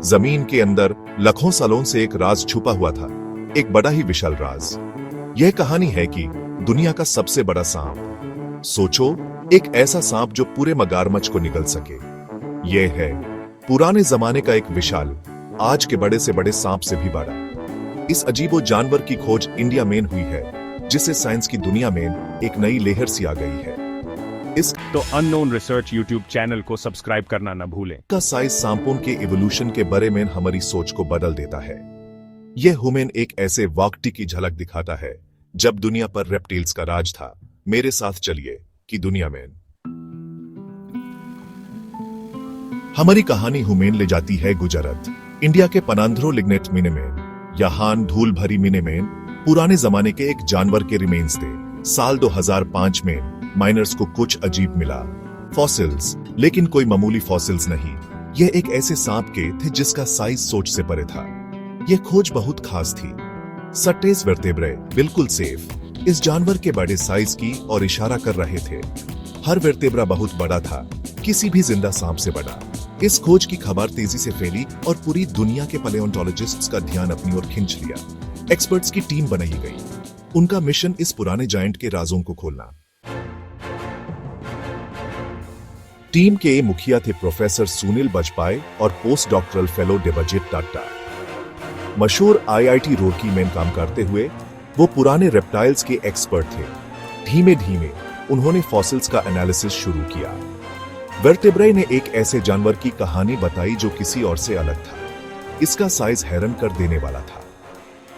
जमीन के अंदर लाखों सालों से एक राज छुपा हुआ था, एक बड़ा ही विशाल राज। यह कहानी है कि दुनिया का सबसे बड़ा सांप। सोचो, एक ऐसा सांप जो पूरे मगरमच्छ को निगल सके। यह है पुराने जमाने का एक विशाल, आज के बड़े से बड़े सांप से भी बड़ा। इस अजीबो जानवर की खोज इंडिया में हुई है, जिससे साइंस की दुनिया में एक नई लहर सी आ गई है। इस तो अननोन रिसर्च यूट्यूब चैनल को सब्सक्राइब करना न भूलें। का साइज सांपों के इवोल्यूशन के बारे में हमारी सोच को बदल देता है। यह ह्यूमन एक ऐसे वक्त की झलक दिखाता है जब दुनिया पर रेप्टिल्स का राज था। मेरे साथ चलिए कि दुनिया में हमारी कहानी ह्यूमन ले जाती है गुजरात, इंडिया के पनांद्रो लिग्नेट मिने में। यहाँ धूल भरी मिने में पुराने जमाने के एक जानवर के रिमेन्स थे। साल 2005 में माइनर्स को कुछ अजीब मिला, फॉसिल्स, लेकिन कोई मामूली फॉसिल्स नहीं। यह एक ऐसे सांप के थे जिसका साइज सोच से परे था। यह खोज बहुत खास थी। सट्टेस वर्तेब्रे बिल्कुल सेफ इस जानवर के बड़े साइज की और इशारा कर रहे थे। हर वर्तेब्रा बहुत बड़ा था, किसी भी जिंदा सांप से बड़ा। इस खोज की खबर तेजी से फैली और पूरी दुनिया के पैलियोंटोलॉजिस्ट्स का ध्यान अपनी ओर खींच लिया। एक्सपर्ट्स की टीम बनाई गई। उनका मिशन इस पुराने जायंट के राजों को खोलना। टीम के मुखिया थे प्रोफेसर सुनील बजपाई और post doctoral fellow Debjit Tata. मशहूर आईआईटी रुड़की में काम करते हुए वो पुराने रेप्टाइल्स के एक्सपर्ट थे। धीमे धीमे उन्होंने फॉसिल्स का एनालिसिस शुरू किया। वर्तेब्रे ने एक ऐसे जानवर की कहानी बताई जो किसी और से अलग था। इसका साइज हैरान कर देने वाला था।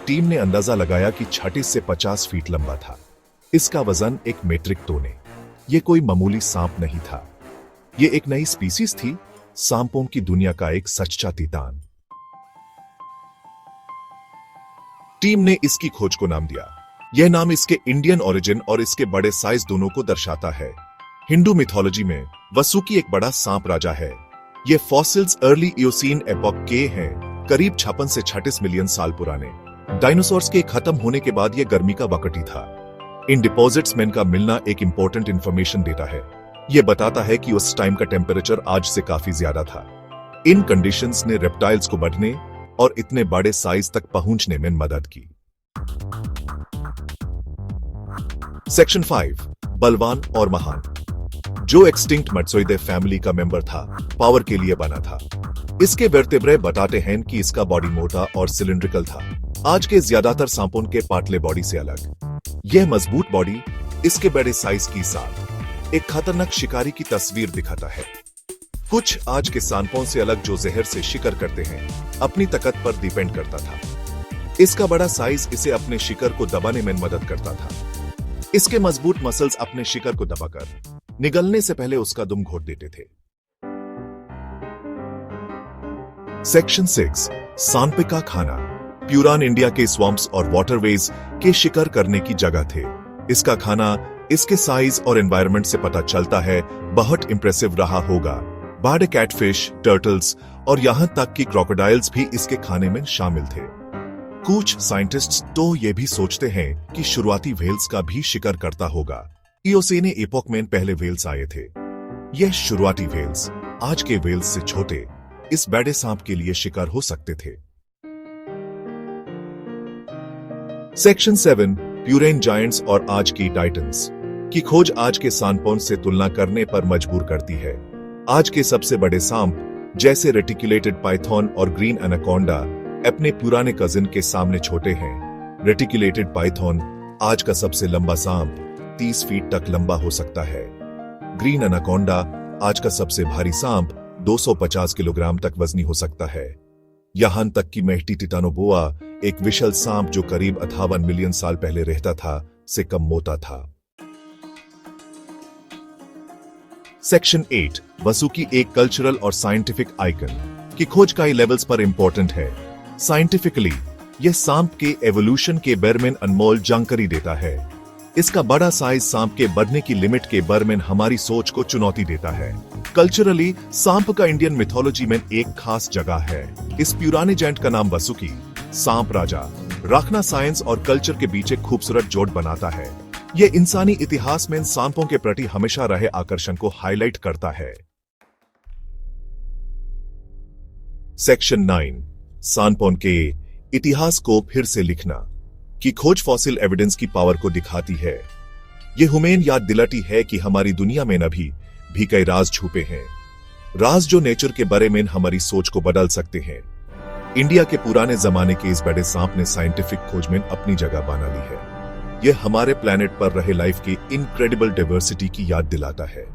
टीम ने अंदाजा लगाया कि 36 से 50 फीट लंबा था। इसका वजन 1 मीट्रिक टन है। यह कोई मामूली सांप नहीं था, ये एक नई स्पीसीज थी, सांपों की दुनिया का एक सच्चा तितान। टीम ने इसकी खोज को नाम दिया। यह नाम इसके इंडियन ओरिजिन और इसके बड़े साइज दोनों को दर्शाता है। हिंदू मिथोलॉजी में वसुकी एक बड़ा सांप राजा है। ये फॉसिल्स अर्ली इयोसीन एपॉक के हैं, करीब 56 से 36 मिलियन साल पुराने। डायनासोर्स के खत्म होने के बाद यह गर्मी का वक्त ही था। इन डिपॉजिट्स में इनका मिलना एक इंपॉर्टेंट इंफॉर्मेशन देता है। यह बताता है कि उस टाइम का टेम्परेचर आज से काफी ज्यादा था। इन कंडीशंस ने रेप्टाइल्स को बढ़ने और इतने बड़े साइज तक पहुंचने में मदद की। सेक्शन 5, बलवान और महान। जो एक्सटिंक्ट मत्सोइडे फैमिली का मेंबर था, पावर के लिए बना था। इसके वर्तेब्रे बताते हैं कि इसका बॉडी मोटा और सिलिंड्रिकल था, आज के ज्यादातर सांपों के पातले बॉडी से अलग। यह मजबूत बॉडी इसके बड़े साइज की साथ एक खतरनाक शिकारी की तस्वीर दिखाता है। कुछ आज के सांपों से अलग जो जहर से शिकार करते हैं, अपनी ताकत पर डिपेंड करता था। इसका बड़ा साइज इसे अपने शिकार को दबाने में मदद करता था। इसके मजबूत मसल्स अपने शिकार को दबाकर निगलने से पहले उसका दम घोट देते थे। सेक्शन 6, सांप का खाना। प्यूरान इंडिया के स्वम्प्स और वाटरवेज के शिकार करने की जगह थे। इसका खाना इसके साइज और एनवायरनमेंट से पता चलता है बहुत इंप्रेसिव रहा होगा। बड़े कैटफिश, टर्टल्स और यहां तक कि क्रोकोडाइल्स भी इसके खाने में शामिल थे। कुछ साइंटिस्ट्स तो ये भी सोचते हैं कि शुरुआती व्हेल्स का भी शिकार करता होगा। इयोसेने एपोक में पहले व्हेल्स आए थे। यह शुरुआती व्हेल्स आज के व्हेल्स से छोटे इस बड़े सांप के लिए शिकार हो सकते थे। सेक्शन 7, प्यूरेन जायंट्स और आज की टाइटन्स की खोज आज के सांपों से तुलना करने पर मजबूर करती है। आज के सबसे बड़े सांप जैसे रेटिकुलेटेड पाइथन और ग्रीन एनाकोंडा अपने पुराने कजिन के सामने छोटे हैं। रेटिकुलेटेड पाइथन आज का सबसे लंबा सांप 30 फीट तक लंबा हो सकता है। ग्रीन एनाकोंडा आज का सबसे भारी सांप 250 किलोग्राम तक वजनी हो सकता है। यहां तक कि मेहटी टिटानोबोआ, एक विशाल सांप जो करीब 58 मिलियन साल पहले रहता था, से कम मोटा था। सेक्शन 8, वसुकी एक कल्चरल और साइंटिफिक आइकन की खोज कई लेवल्स पर इंपॉर्टेंट है। साइंटिफिकली यह सांप के एवोल्यूशन के बारे में अनमोल जानकारी देता है। इसका बड़ा साइज सांप के बढ़ने की लिमिट के बारे में हमारी सोच को चुनौती देता है। कल्चरली सांप का इंडियन मिथोलॉजी में एक खास जगह है। इस पुराने जायंट का नाम वसुकी, सांप राजा, रखना साइंस और कल्चर के बीच एक खूबसूरत जोड़ बनाता है। यह इंसानी इतिहास में सांपों के प्रति हमेशा रहे आकर्षण को हाईलाइट करता है। सेक्शन 9 सांपोन के इतिहास को फिर से लिखना की खोज फॉसिल एविडेंस की पावर को दिखाती है। ये हुमेन याद दिलाती है कि हमारी दुनिया में अभी भी कई राज छुपे हैं, राज जो नेचर के बारे में हमारी सोच को बदल सकते हैं। इंडिया के पुराने जमाने के इस बड़े सांप ने साइंटिफिक खोज में अपनी जगह बना ली है। यह हमारे प्लेनेट पर रहे लाइफ की इनक्रेडिबल डाइवर्सिटी की याद दिलाता है।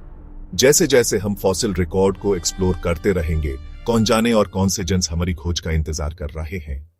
जैसे जैसे हम फॉसिल रिकॉर्ड को एक्सप्लोर करते रहेंगे, कौन जाने और कौन से जेंस हमारी खोज का इंतजार कर रहे हैं।